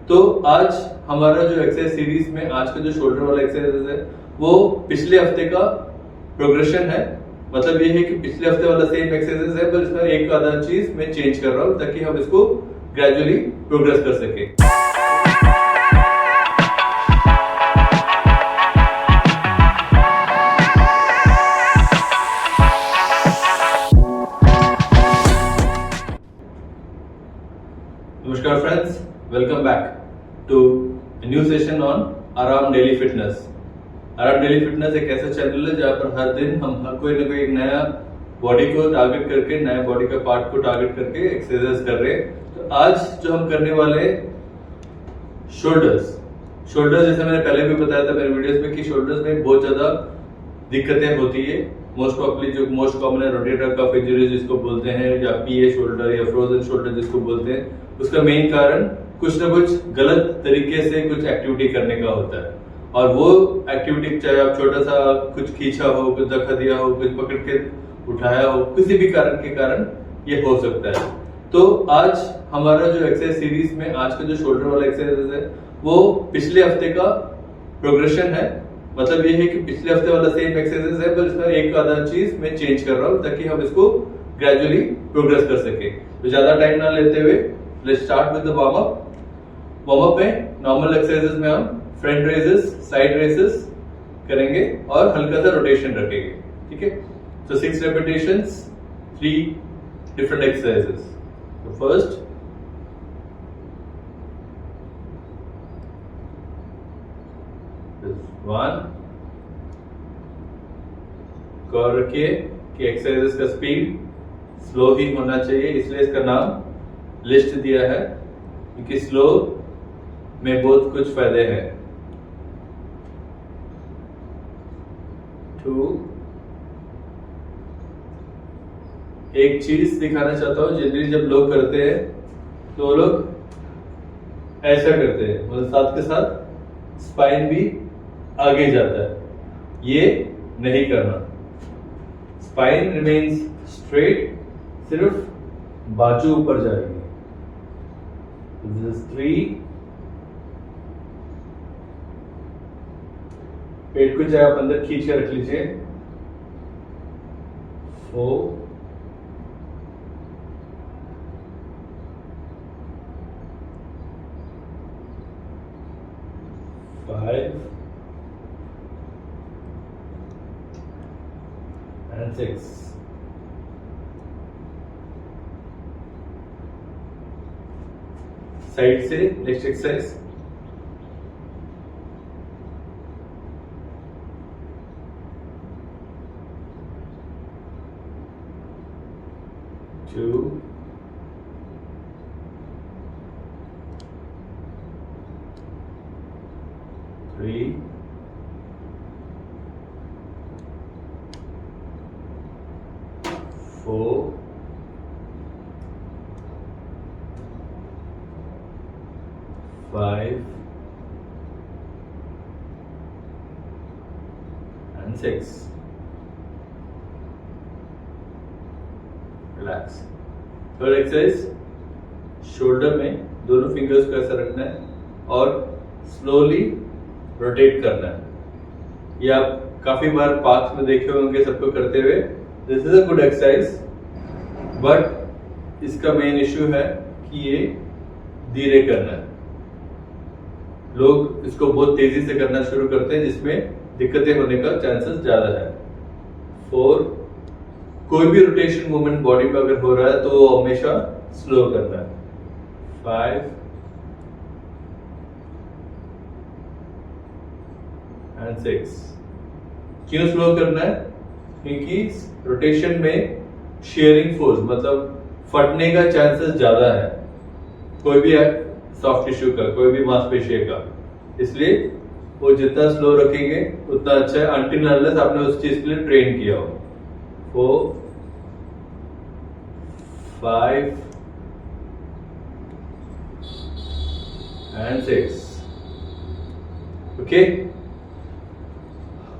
तो आज हमारा जो एक्सरसाइज सीरीज में आज का जो शोल्डर वाला एक्सरसाइज है वो पिछले हफ्ते का प्रोग्रेशन है। मतलब ये है कि पिछले हफ्ते वाला सेम एक्सरसाइज है, पर इसमें एक आधा चीज मैं चेंज कर रहा हूँ ताकि हम इसको ग्रेजुअली प्रोग्रेस कर सके। नमस्कार friends, welcome back to new session on Aaram daily fitness. Aaram daily fitness एक ऐसा चैनल है जहाँ पर हर दिन हम कोई ना कोई एक नया बॉडी को टारगेट करके, नया बॉडी का पार्ट को टारगेट करके एक्सरसाइज कर रहे हैं। तो आज जो हम करने वाले शोल्डर्स जैसे मैंने पहले भी बताया था मेरे वीडियोस में कि शोल्डर्स में बहुत ज्यादा दिक्कतें होती है। मोस्ट कॉमन है रोटेटर कफ इंजरी जिसको बोलते हैं, या पीए शोल्डर या फ्रोजन शोल्डर जिसको बोलते हैं। उसका मेन कारण कुछ ना कुछ गलत तरीके से कुछ एक्टिविटी करने का होता है, और वो एक्टिविटी चाहे आप छोटा सा कुछ खींचा हो, कुछ धक्का दिया हो, कुछ पकड़ के उठाया हो, किसी भी कारण के कारण ये हो सकता है। तो आज हमारा जो एक्सरसाइज सीरीज में आज का जो शोल्डर वाला एक्सरसाइज है वो पिछले हफ्ते का प्रोग्रेशन है। मतलब ये है कि पिछले हफ्ते वाला सेम एक्सरसाइज है, पर इसमें एक आधा चीज मैं चेंज कर रहा हूँ ताकि हम इसको ग्रेजुअली प्रोग्रेस कर सके। तो ज्यादा टाइम ना लेते हुए let's start with the warm up में नॉर्मल एक्सरसाइजेस में हम फ्रंट रेजेस, साइड रेजेस करेंगे और हल्का सा रोटेशन रखेंगे। ठीक है, तो 6 repetitions, 3 different exercises. So first, this one. गौर रखिए कि एक्सरसाइजेस का स्पीड स्लो ही होना चाहिए, इसलिए इसका नाम लिस्ट दिया है, क्योंकि स्लो में बहुत कुछ फायदे हैं। 2, एक चीज दिखाना चाहता हूँ। जनरली जब लोग करते हैं तो वो लोग ऐसा करते हैं, मतलब साथ के साथ स्पाइन भी आगे जाता है। ये नहीं करना, स्पाइन रिमेन्स स्ट्रेट, सिर्फ बाजू ऊपर जाएगी। 3, पेट को चाहे आप अंदर खींच के रख लीजिए। 4, 5 and 6. साइड से next exercise. 2, 3, 4, 5 and 6. Relax. Third exercise, shoulder में दोनों फिंगर्स को ऐसा रखना है और स्लोली रोटेट करना है। ये आप काफी बार पार्क में देखे होंगे सबको करते हुए। This is a good exercise, but इसका मेन इश्यू है कि ये धीरे करना है। लोग इसको बहुत तेजी से करना शुरू करते हैं, जिसमें दिक्कतें होने का चांसेस ज्यादा है। 4, कोई भी रोटेशन मूवमेंट बॉडी में अगर हो रहा है तो हमेशा स्लो करना है। 5 and 6. क्यों स्लो करना है? क्योंकि रोटेशन में शेयरिंग फोर्स, मतलब फटने का चांसेस ज्यादा है कोई भी सॉफ्ट टिश्यू का, कोई भी मांसपेशी का। इसलिए वो जितना स्लो रखेंगे उतना अच्छा है, अनटिल अनलेस आपने उस चीज के लिए ट्रेन किया हो। 4, 5 and 6. ओके,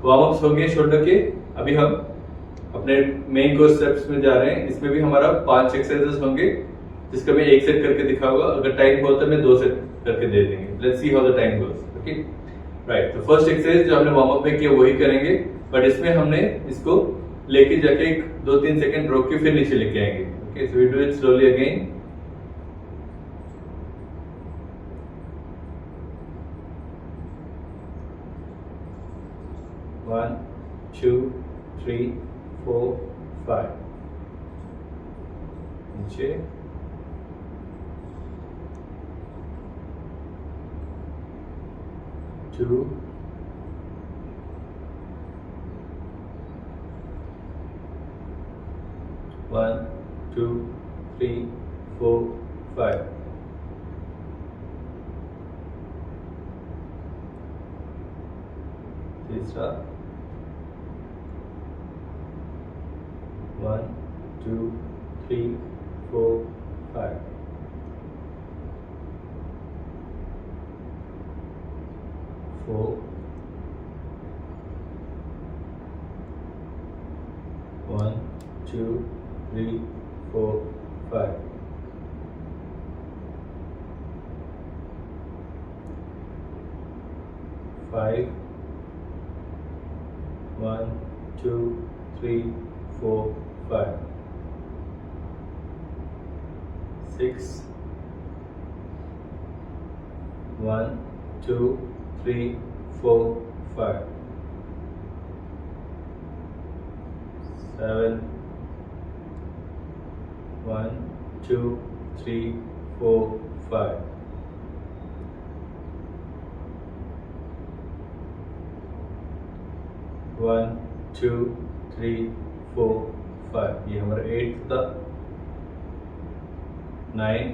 वार्म अप्स हो गए शोल्डर के। अभी हम अपने मेन कोर्स स्टेप्स में जा रहे हैं। इसमें भी हमारा 5 एक्सरसाइजेस होंगे, जिसका मैं एक सेट करके दिखाऊंगा। अगर टाइम हो तो मैं 2 सेट करके दे देंगे। Let's see how the time goes. Okay right, तो फर्स्ट एक्सरसाइज जो हमने वार्म अप में किया वही करेंगे, बट इसमें हमने इसको लेके जाके 2-3 सेकंड रोक के फिर नीचे लेके आएंगे। Okay, so we do it slowly again. One, 2, 3, 4, 5. नीचे, 2, 1, 2, 3, 4, 5. तीसरा, 1, 2, 3, 4, 5. 4, 1, 2, 3, 4, 5. 5, 1, 2, 3, 4, 5. 6, 1, 2, 3, 4, 5. 7, 1, 2, 3, 4, 5. 1, 2, 3, 4, 5. ये हमारा 8 था। 9,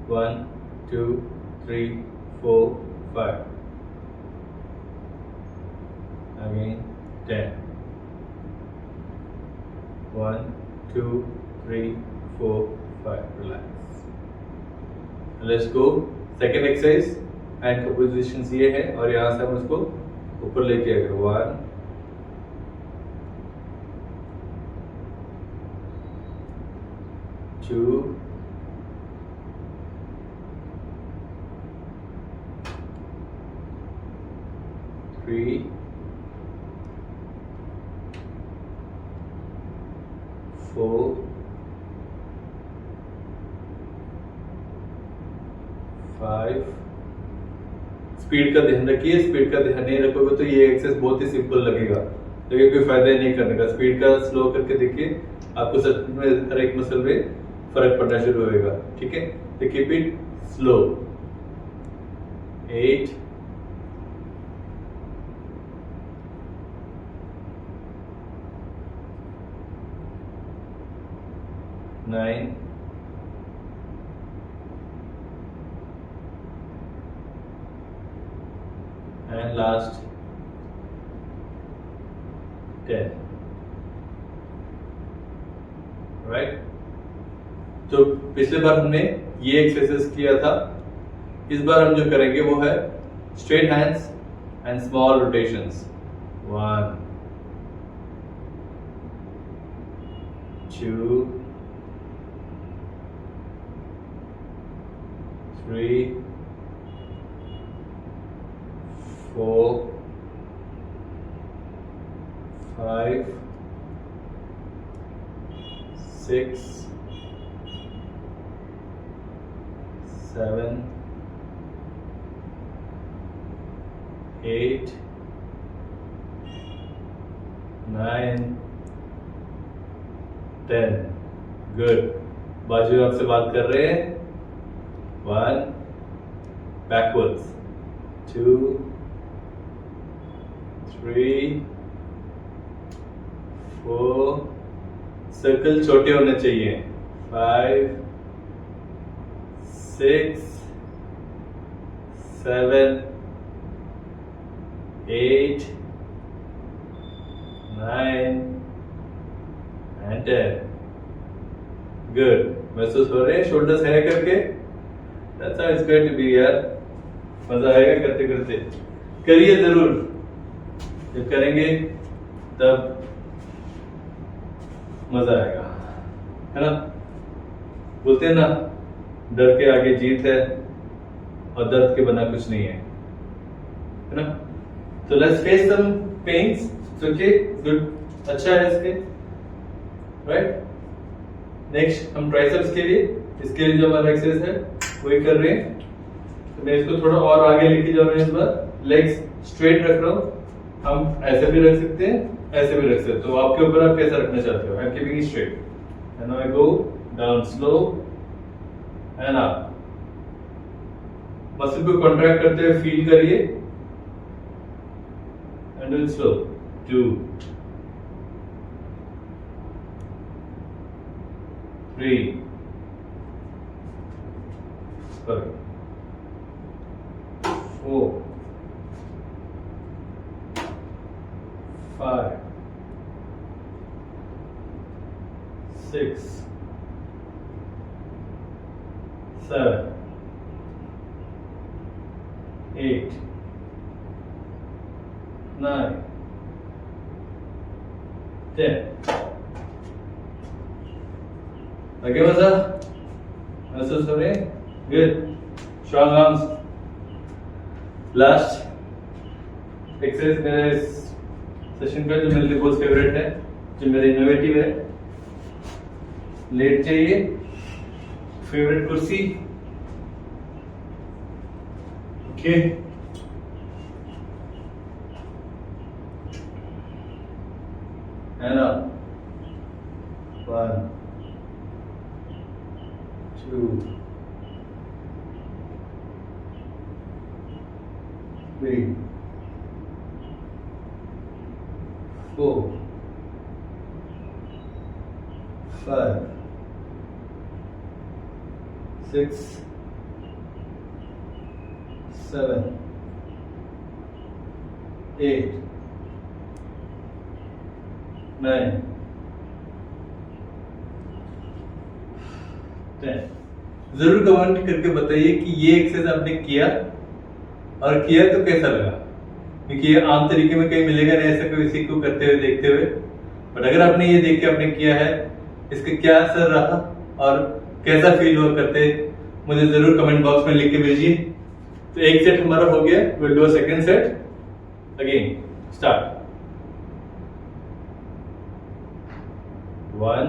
1, 2, 3, 4, 5. Again 10. 1, 2, 3, 4, 5. Relax. Let's go. Second exercise. Hand का पोजिशन ये है और यहाँ से हम उसको ऊपर लेके आएंगे। 1, 2, 3, 4, 5। स्पीड का ध्यान रखिए, स्पीड का ध्यान नहीं रखोगे तो ये एक्सरसाइज बहुत ही सिंपल लगेगा, लेकिन कोई फायदा ही नहीं करने का। स्पीड का स्लो करके देखिए, आपको सच में हर एक मसल में फर्क पड़ना शुरू होगा। ठीक है, तो keep it slow. 8, 9, 10 last 10। Right, तो पिछले बार हमने ये एक्सरसाइज किया था, इस बार हम जो करेंगे वो है straight hands and small rotations. 1, 2, 3, 4, 5, 6, 7, 8, 9, 10। Good. बाजू आपसे बात कर रहे हैं। 1, बैकवर्ड्स, 2, 3, 4, सर्कल छोटे होने चाहिए। 5, 6, 7, 8, 9 and 10। गुड। महसूस हो रहे हैं शोल्डर्स है करके? That's how it's going to be यार। मजा आएगा करते करते। करिए जरूर, जब करेंगे तब मजा आएगा, है ना? बोलते हैं ना, डर के आगे जीत है और दर्द के बिना कुछ नहीं है ना। तो let's face some pains. Okay good, अच्छा है इसके, राइट। नेक्स्ट हम ट्राइसेप्स के लिए, इसके लिए जो हमारा एक्सरसाइज है वही कर रहे हैं। तो मैं इसको थोड़ा और आगे लेके जा रहा हूँ। इस बार लेग्स स्ट्रेट रख रहा हूँ। हम ऐसे भी रख सकते हैं, ऐसे भी रख सकते हैं, तो आपके ऊपर आप कैसा रखना चाहते हो। I am keeping it straight and now I go down slow and up. Muscle को कॉन्ट्रैक्ट करते हुए फील करिए एंड डू इट स्लो। 2 3 4 5 6 7 8 9 10। लगे मजा, महसूस हो रहे? Good, strong arms. Last exercise मेरा इस सेशन का जो मेरे लिए बहुत फेवरेट है, जो मेरा इनोवेटिव है। लेट जाइए, फेवरेट कुर्सी, ओके। है ना, 1 2 3 4 5 6 7 8 9 10। जरूर कमेंट करके बताइए कि ये एक्सरसाइज आपने किया, और किया तो कैसा लगा, क्योंकि ये आम तरीके में कहीं मिलेगा नहीं ऐसा कोई किसी को करते हुए देखते हुए। बट अगर आपने ये देख के आपने किया है, इसका क्या असर रहा और कैसा फील हुआ करते, मुझे जरूर कमेंट बॉक्स में लिख के भेजिए। तो एक सेट हमारा हो गया, will do a second set. Again start. 1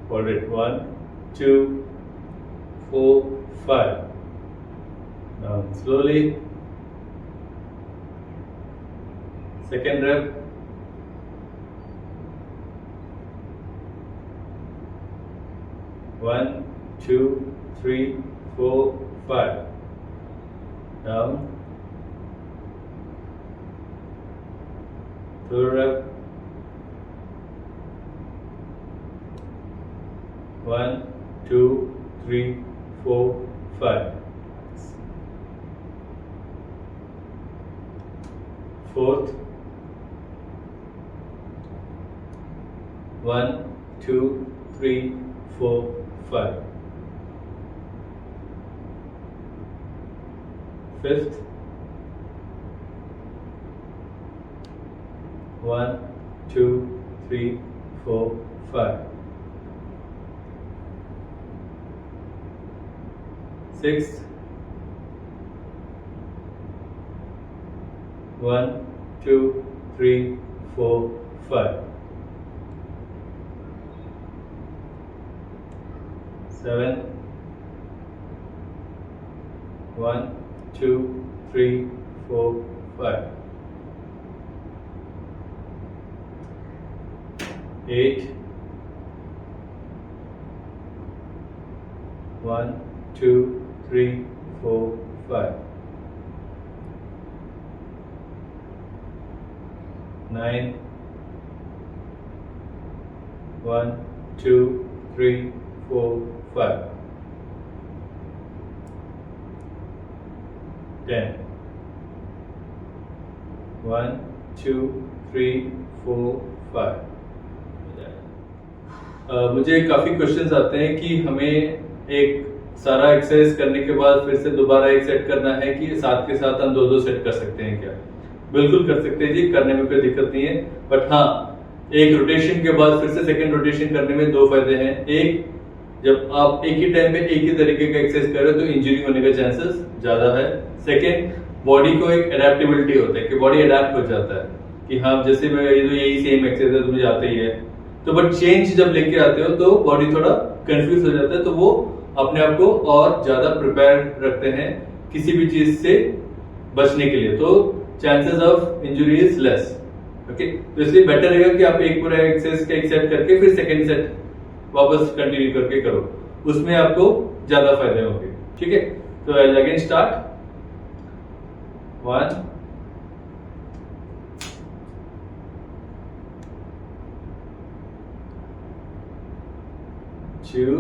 hold it, 1 2 4 5 down slowly। second rep, 1 2 3 4 5 down। third rep, 1 2 3 4 5 fourth, 1 2 3 4 5 fifth, 1 2 3 4 5 sixth, 1 2 3 4 5 7 1 2 3 4 5 8 1 2 3 4 5 9 1 2 3 4 5 10 1 2 3 4 5। मुझे काफी क्वेश्चंस आते हैं कि हमें एक सारा एक्सरसाइज करने के बाद फिर से दोबारा एक सेट करना है कि साथ के साथ हम 2-2 सेट कर सकते हैं क्या? बिल्कुल कर सकते हैं जी, करने में कोई दिक्कत नहीं है। बट हाँ, एक रोटेशन के बाद फिर से सेकंड रोटेशन करने में 2 फायदे हैं। एक जब आप एक ही टाइम पे एक ही तरीके का एक्सरसाइज कर रहे हो तो इंजरी होने का चांसेस ज्यादा है। सेकेंड, बॉडी को एक अडेप्टेबिलिटी होता है कि बॉडी अडेप्ट हो जाता है कि हाँ जैसे मैं ये तो यही सेम एक्सरसाइज है तो मुझे आता ही है, तो बट चेंज जब लेके आते हो तो बॉडी थोड़ा कंफ्यूज हो जाता है, तो वो अपने आप को और ज्यादा प्रिपेयर रखते हैं किसी भी चीज से बचने के लिए, तो chances of injury is less. Okay, तो इसलिए बेटर रहेगा कि आप एक पूरा एक्सरसाइज का एक सेट करके फिर सेकंड सेट वापस कंटिन्यू करके करो, उसमें आपको ज्यादा फायदे होंगे। ठीक है, तो अगेन स्टार्ट 1 2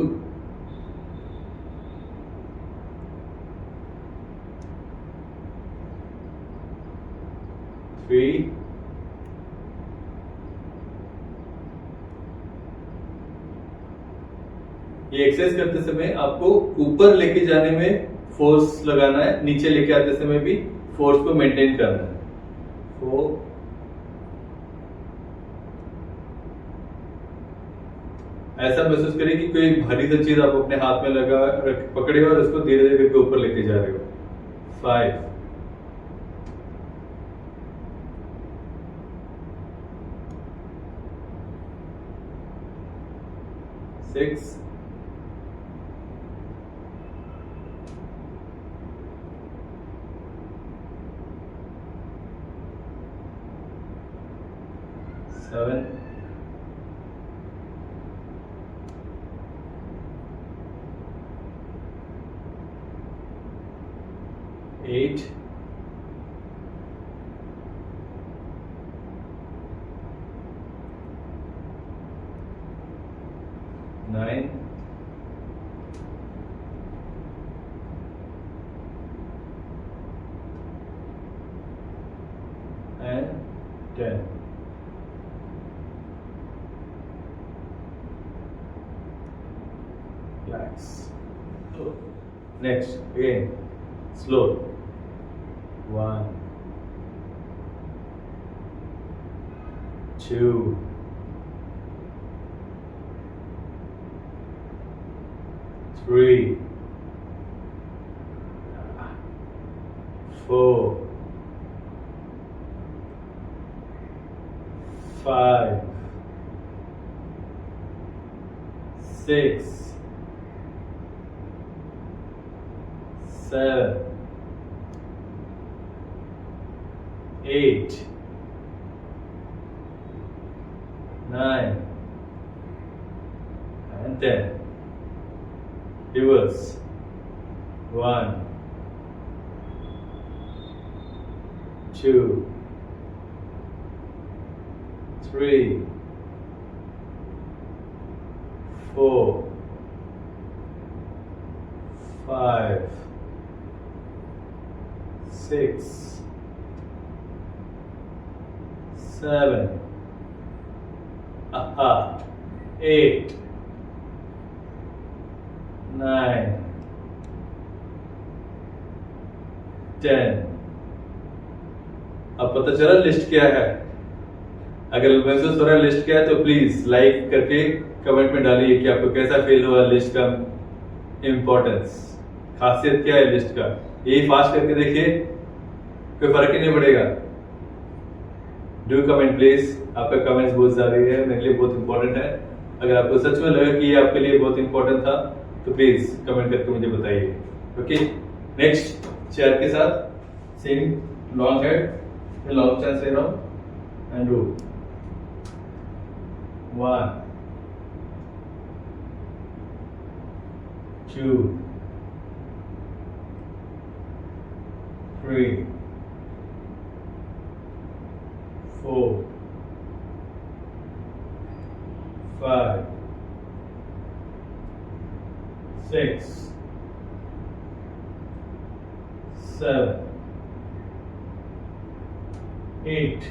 3 ये एक्सरसाइज करते समय आपको ऊपर लेके जाने में फोर्स लगाना है, नीचे लेके आते समय भी फोर्स को मेंटेन करना है। 4 ऐसा महसूस करिए कि कोई भारी सी चीज आप अपने हाथ में लगा पकड़े हो और उसको धीरे धीरे ऊपर लेके जा रहे हो। 5 6 7 8 9 and 10। Relax. Next, again, slow. 1 2 3 4 5 6 7 8 9 and 10। Reverse 1 2 3 4 5 6 7 8 9 10। अब पता चला लिस्ट क्या है? अगर महसूस हो रहा है लिस्ट क्या है तो प्लीज लाइक करके कमेंट में डालिए कि आपको कैसा फील हुआ लिस्ट का इम्पोर्टेंस, खासियत क्या है लिस्ट का। यही फास्ट करके देखिए, कोई फर्क ही नहीं पड़ेगा। डू कमेंट प्लीज, आपका कमेंट्स बहुत ज़रूरी है, मेरे लिए बहुत इंपॉर्टेंट है। अगर आपको सच में लगा कि ये आपके लिए बहुत इंपॉर्टेंट था तो प्लीज कमेंट करके मुझे बताइए। ओके, नेक्स्ट चेयर के साथ same long head, long chance ले रहा हूँ एंड डू 1 2 3 4 5 6 7 8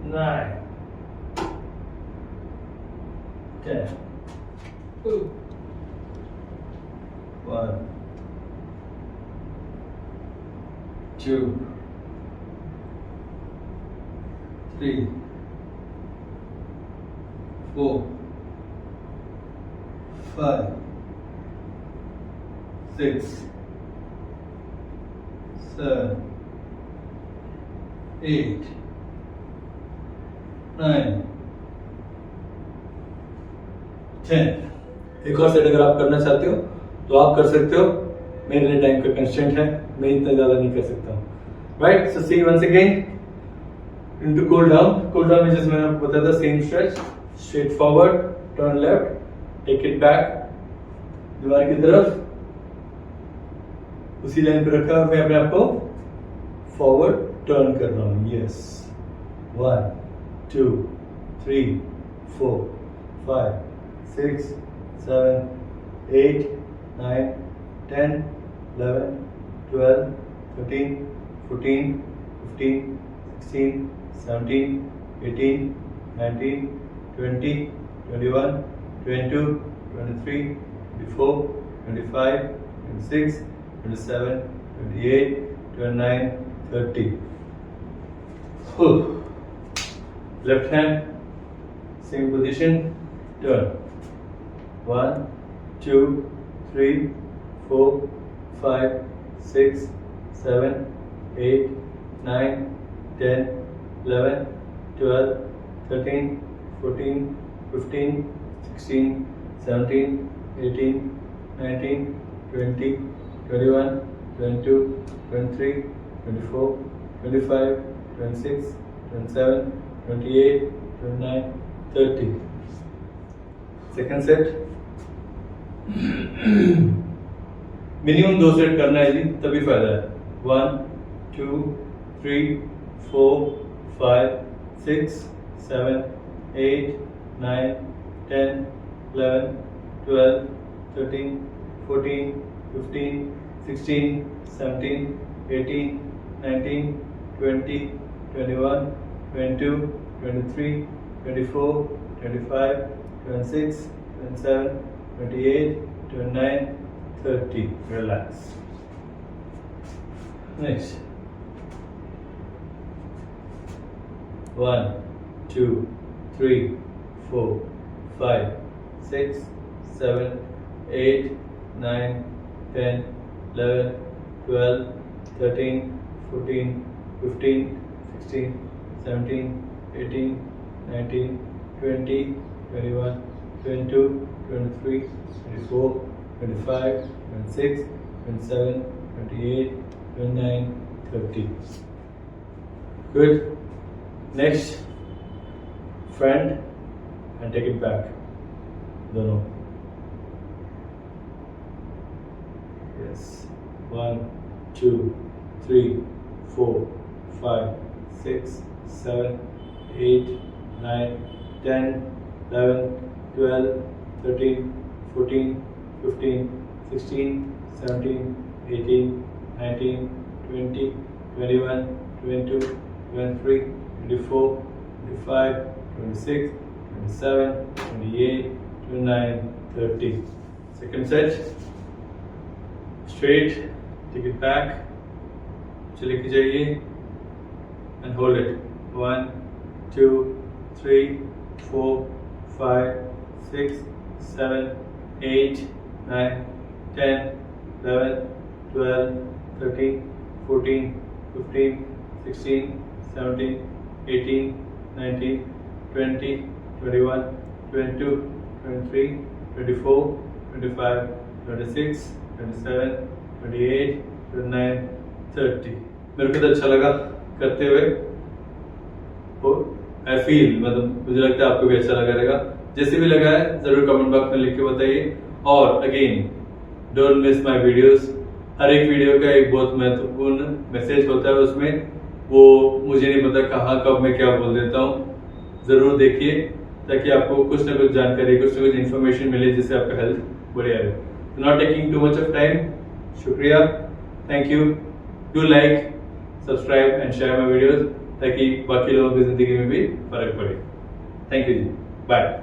9 10। 1 2 3 4 5 6 7 8 9 10। एक और सेट अगर आप करना चाहते हो तो आप कर सकते हो, मेरे लिए टाइम का कंस्टेंट है, मैं इतना ज्यादा नहीं कर सकता हूँ। Right, so see once again into cool down. Cool down में जैसे मैंने आपको बताया था, same stretch, straight forward, turn left, take it back दीवार की तरफ, उसी लाइन पे रखा, मैं अपने आप को फॉरवर्ड टर्न कर रहा हूँ। Yes, 1 2 3 4 5 6 7 8 9 10 11 12 13 14 15 16 17 18 19 20 21 22 23 24 25 26 27 28 29 30। Left hand, same position, turn. 1 2 3 4 5 6 7 8 9 10 11 12 13 14 15 16 17 18 19 20 21 22 23 24 25 26 27 28 29 30। Second set minimum 2 set करना है जी, तभी फायदा है। 1 2 3 4 5 6 7 8 9 10 11 12 13 14 15 16 17 18 19 20 21 22 23 24 25 26 27 28 29 30। Relax. Next. 1 2 3 4 5 6 7 8 9 10 11 12 13 14 15 16 17 18 19 20 21 22 23 24 25 26 27 28 29 30। Good. Next, front and take it back. दोनों. Yes. 1 2 3 4 5 6 7 8 9 10 11 12 13 14 15 16 17 18 19 20 21 22 23 24 25 26 27 28 29 30। Second set, straight, take it back, चले के जाइए and hold it. 1 2 3 4 5 6 7 8 9 10 11 12 13 14 15 16 17 18 19 20 21 22 23 24 25 26 27 28 29 30। मेरे को तो अच्छा लगा करते हुए, आई फील, मतलब मुझे लगता है आपको भी अच्छा लगा रहेगा। जैसे भी लगा है जरूर कमेंट बॉक्स में लिख के बताइए। और again, don't miss my videos. हर एक वीडियो का एक बहुत महत्वपूर्ण मैसेज होता है उसमें, वो मुझे नहीं पता कहाँ कब मैं क्या बोल देता हूँ। जरूर देखिए ताकि आपको कुछ ना कुछ जानकारी, कुछ ना कुछ इन्फॉर्मेशन मिले जिससे आपका हेल्थ बढ़िया रहे। Not taking too much of time, शुक्रिया, thank you. Do like, subscribe and share my videos ताकि बाकी लोगों की जिंदगी में भी फर्क पड़े। थैंक यू जी, बाय।